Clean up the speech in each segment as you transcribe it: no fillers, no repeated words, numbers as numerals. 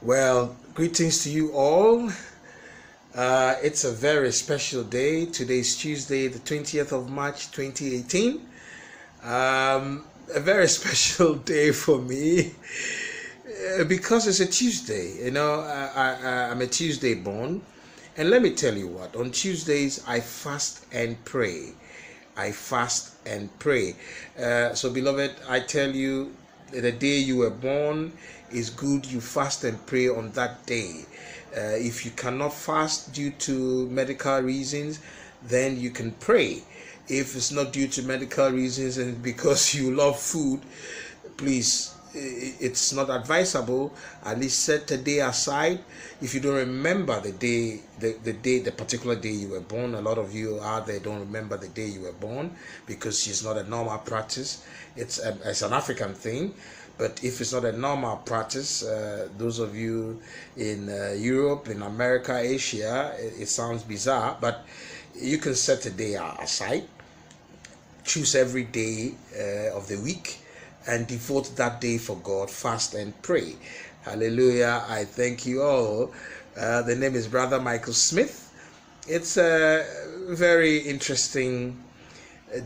Well, greetings to you all. It's a very special day. Today is Tuesday, the 20th of March, 2018. A very special day for me because it's a Tuesday. I'm a Tuesday born. And let me tell you what, on Tuesdays, I fast and pray. I fast and pray. So, beloved, I tell you, the day you were born is good. You fast and pray on that day. If you cannot fast due to medical reasons, then you can pray. If it's not due to medical reasons and because you love food, please, it's not advisable. At least set a day aside. If you don't remember the day, the particular day you were born, a lot of you out there don't remember the day you were born because it's not a normal practice. It's an African thing. But if it's not a normal practice, those of you in Europe, in America, Asia, it sounds bizarre, but you can set a day aside. Choose every day of the week and devote that day for God, fast and pray. Hallelujah. I thank you all. The name is Brother Michael Smith. It's a very interesting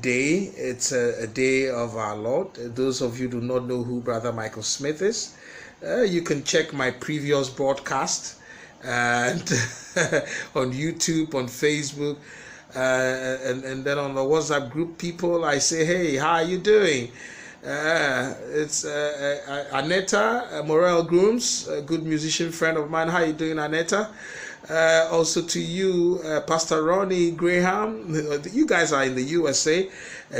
day. It's a day of our Lord. Those of you who do not know who Brother Michael Smith is, you can check my previous broadcast and on YouTube, on Facebook, and then on the WhatsApp group people. I say, hey, how are you doing? It's Aneta Morel Grooms, a good musician friend of mine. How are you doing, Aneta? Also to you, Pastor Ronnie Graham. You guys are in the USA,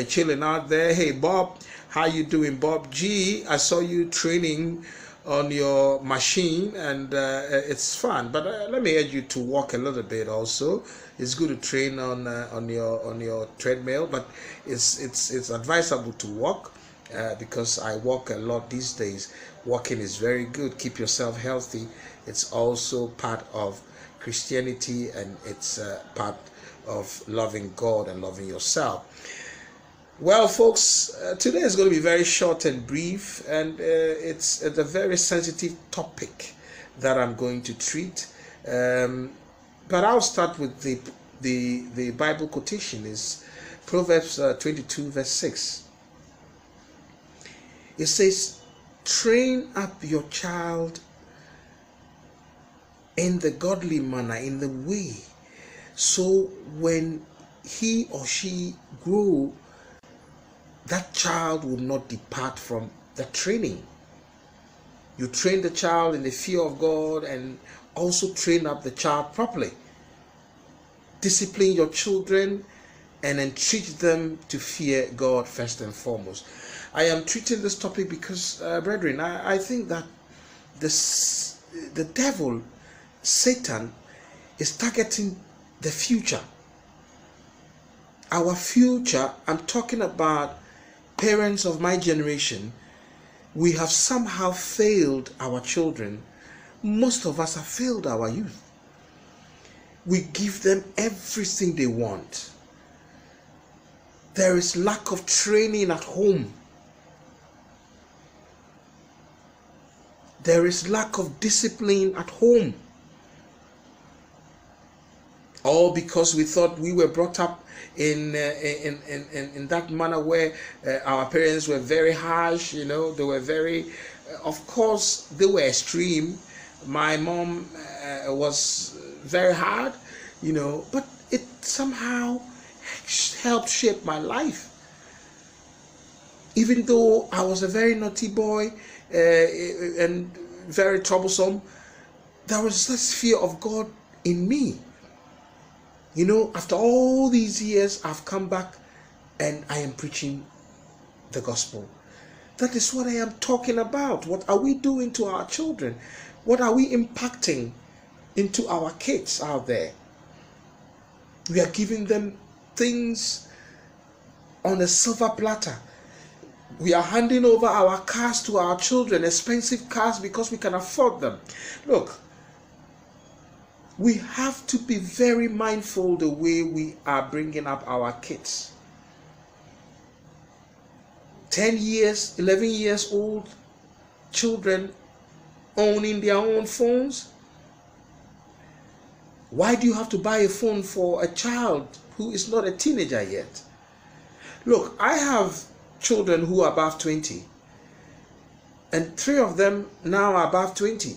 chilling out there. Hey, Bob, how you doing, Bob G? I saw you training on your machine, and it's fun. But let me urge you to walk a little bit. Also, it's good to train on your treadmill, but it's advisable to walk because I walk a lot these days. Walking is very good. Keep yourself healthy. It's also part of Christianity, and it's part of loving God and loving yourself. Well, folks, today is going to be very short and brief, and it's a very sensitive topic that I'm going to treat. But I'll start with the Bible quotation. Is Proverbs 22 verse 6. It says, "Train up your child in the godly manner, in the way, so when he or she grow, that child will not depart from the training." You train the child in the fear of God and also train up the child properly. Discipline your children and entreat them to fear God first and foremost. I am treating this topic because, brethren, I think that the devil, Satan, is targeting the future. Our future, I'm talking about parents of my generation. We have somehow failed our children. Most of us have failed our youth. We give them everything they want. There is lack of training at home. There is lack of discipline at home. All because we thought we were brought up in that manner where our parents were very harsh. They were very, of course, they were extreme. My mom was very hard, but it somehow helped shape my life. Even though I was a very naughty boy and very troublesome, there was this fear of God in me. After all these years, I've come back and I am preaching the gospel. That is what I am talking about. What are we doing to our children? What are we impacting into our kids out there? We are giving them things on a silver platter. We are handing over our cars to our children, expensive cars, because we can afford them. Look, we have to be very mindful the way we are bringing up our kids. 10 years, 11 years old children owning their own phones? Why do you have to buy a phone for a child who is not a teenager yet? Look, I have children who are above 20, and 3 of them now are above 20.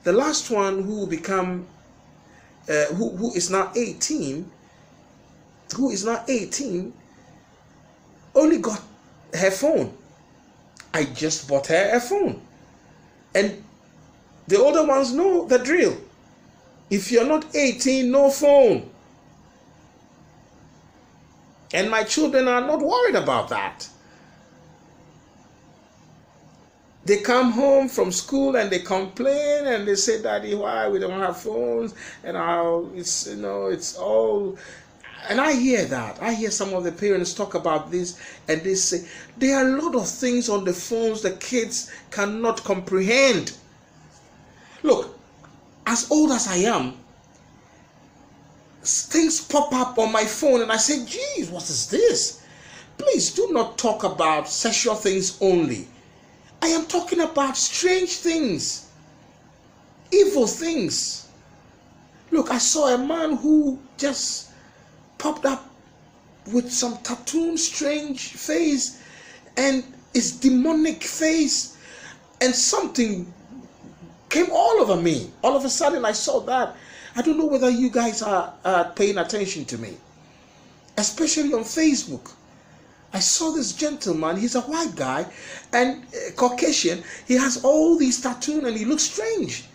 The last one who will become, who is now 18, only got her phone. I just bought her a phone. And the older ones know the drill. If you're not 18, no phone. And my children are not worried about that. They come home from school and they complain and they say, Daddy, why we don't have phones? And how it's, it's all. And I hear that. I hear some of the parents talk about this and they say, there are a lot of things on the phones the kids cannot comprehend. Look, as old as I am, things pop up on my phone and I say, geez, what is this? Please do not talk about sexual things only. I am talking about strange things, evil things. Look, I saw a man who just popped up with some tattooed strange face and his demonic face, and something came all over me. All of a sudden I saw that. I don't know whether you guys are paying attention to me, especially on Facebook. I saw this gentleman. He's a white guy and Caucasian. He has all these tattoos and he looks strange.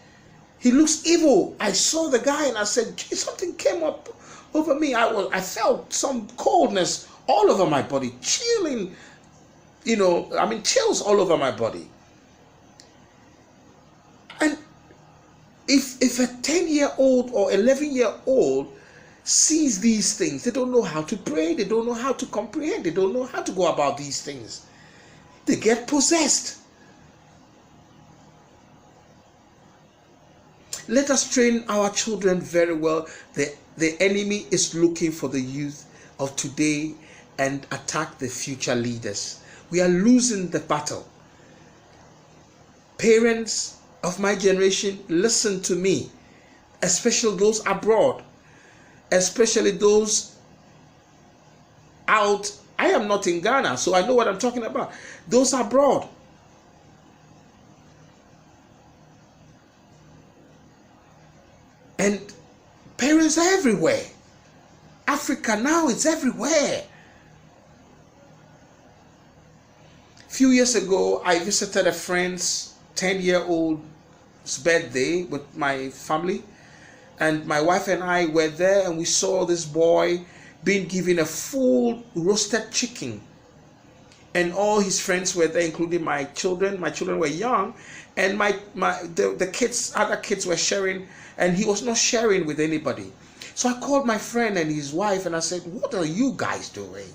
He looks evil. I saw the guy and I said, gee, something came up over me. I felt some coldness all over my body, chilling, chills all over my body. And if a 10-year-old or 11-year-old sees these things, they don't know how to pray, they don't know how to comprehend, they don't know how to go about these things. They get possessed. Let us train our children very well. The enemy is looking for the youth of today and attack the future leaders. We are losing the battle. Parents of my generation, listen to me, especially those abroad, especially those out. I am not in Ghana, so I know what I'm talking about. Those abroad. And parents are everywhere. Africa now, it's everywhere. A few years ago, I visited a friend's 10-year-old's birthday with my family. And my wife and I were there and we saw this boy being given a full roasted chicken. And all his friends were there, including my children. My children were young. And the other kids were sharing, and he was not sharing with anybody. So I called my friend and his wife and I said, what are you guys doing?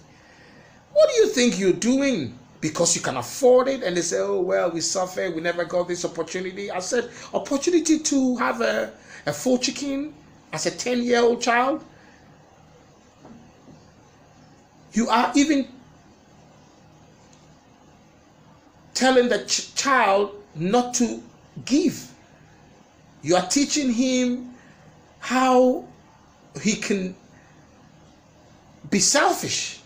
What do you think you're doing? Because you can afford it? And they say, oh, well, we suffer. We never got this opportunity. I said, opportunity to have a full chicken as a 10-year-old child? You are even telling the child not to give. You are teaching him how he can be selfish.